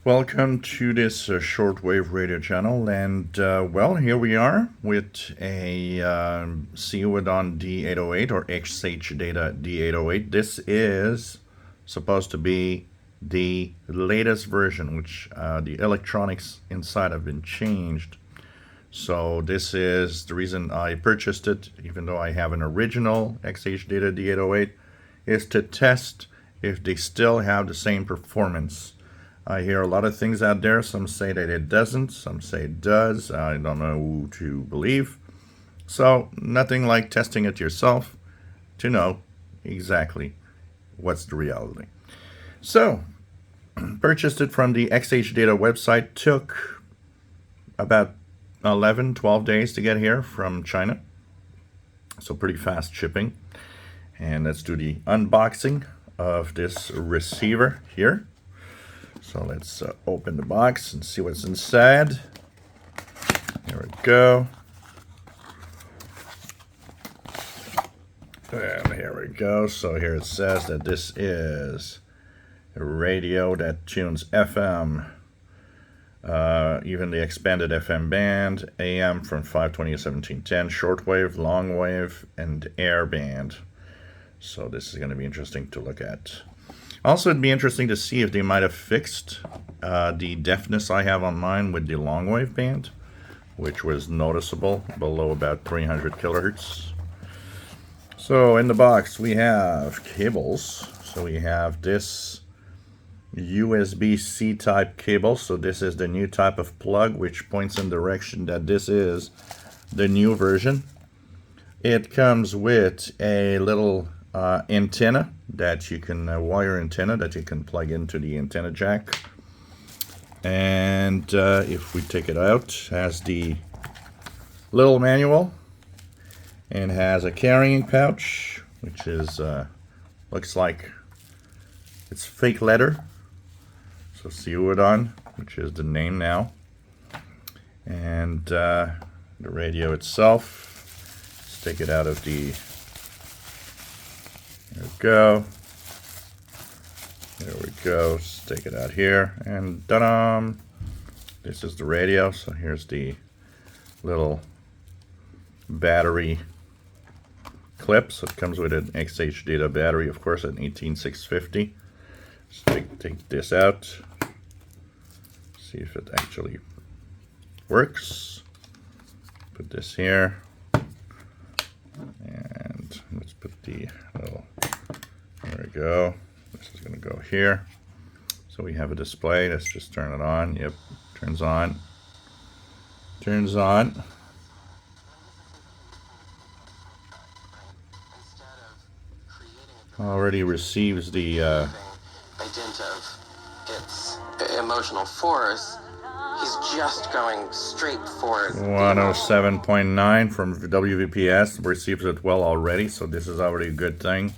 Welcome to this shortwave radio channel, and well, here we are with a Sihuadon D-808 or XHDATA D-808. This is supposed to be the latest version, which the electronics inside have been changed. So this is the reason I purchased it, even though I have an original XHDATA D-808, is to test if they still have the same performance. I hear a lot of things out there. Some say that it doesn't, some say it does. I don't know who to believe. So nothing like testing it yourself to know exactly what's the reality. So purchased it from the XHDATA website. Took about 11-12 days to get here from China. So pretty fast shipping. And let's do the unboxing of this receiver here. So let's open the box and see what's inside. Here we go. And here we go. So here it says that this is a radio that tunes FM, even the expanded FM band, AM from 520 to 1710, shortwave, long wave, and air band. So this is going to be interesting to look at. Also, it'd be interesting to see if they might have fixed the deafness I have on mine with the long wave band, which was noticeable below about 300 kilohertz. So in the box we have cables. So we have this USB-C type cable. So this is the new type of plug, which points in the direction that this is the new version. It comes with a little antenna that you can wire antenna that you can plug into the antenna jack. And if we take it out, it has the little manual and has a carrying pouch, which is looks like it's fake leather. So Sihuadon, which is the name now, and the radio itself. Let's take it out of the. There we go. There we go. Let's take it out here, and ta-da! This is the radio. So here's the little battery clip. So it comes with an XHDATA battery, of course, an 18650. Let's take this out. See if it actually works. Put this here. And let's put the little, there we go. This is going to go here. So we have a display. Let's just turn it on. Yep, turns on. Turns on. Already receives the by dint of its emotional force, he's just going straight for 107.9 from WVPS. Receives it well already, so this is already a good thing.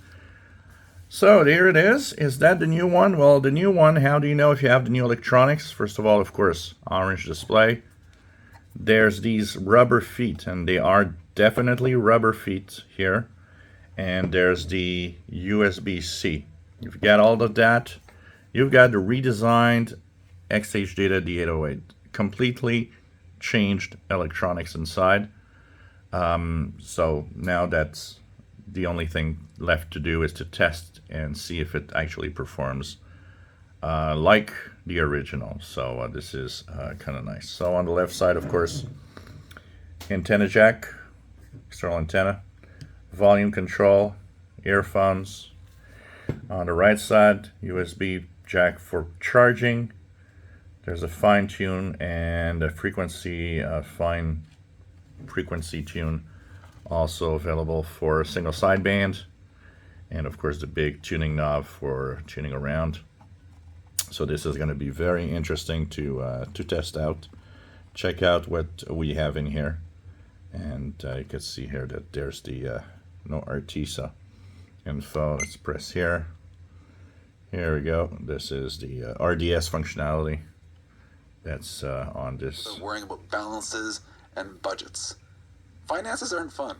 So here it is. Is that the new one? Well, the new one, how do you know if you have the new electronics? First of all, of course, orange display. There's these rubber feet, and they are definitely rubber feet here. And there's the USB-C. You've got all of that. You've got the redesigned XHDATA D-808. Completely changed electronics inside. So now that's the only thing left to do is to test and see if it actually performs like the original. So this is kind of nice. So on the left side, of course, antenna jack, external antenna, volume control, earphones. On the right side, USB jack for charging. There's a fine tune and a frequency, fine frequency tune, also available for single sideband, and of course the big tuning knob for tuning around. So this is going to be very interesting to test out. Check out what we have in here, and you can see here that there's the no Artisa info. Let's press here. Here we go. This is the RDS functionality that's on this. Worrying about balances and budgets. Finances aren't fun,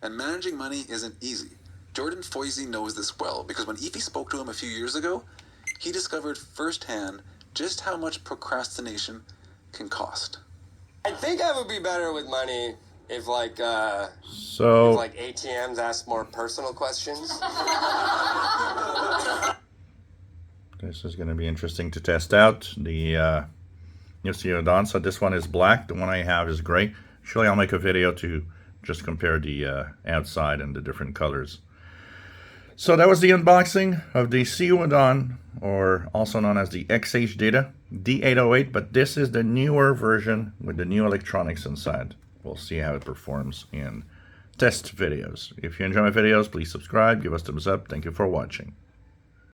and managing money isn't easy. Jordan Foisey knows this well because when Efi spoke to him a few years ago, he discovered firsthand just how much procrastination can cost. I think I would be better with money if like So, ATMs ask more personal questions. this is going to be interesting to test out. The new Sihuadon. So this one is black. The one I have is gray. Surely I'll make a video to just compare the outside and the different colors. So that was the unboxing of the Sihuadon, or also known as the XHDATA D-808, but this is the newer version with the new electronics inside. We'll see how it performs in test videos. If you enjoy my videos, please subscribe, give us a thumbs up. Thank you for watching.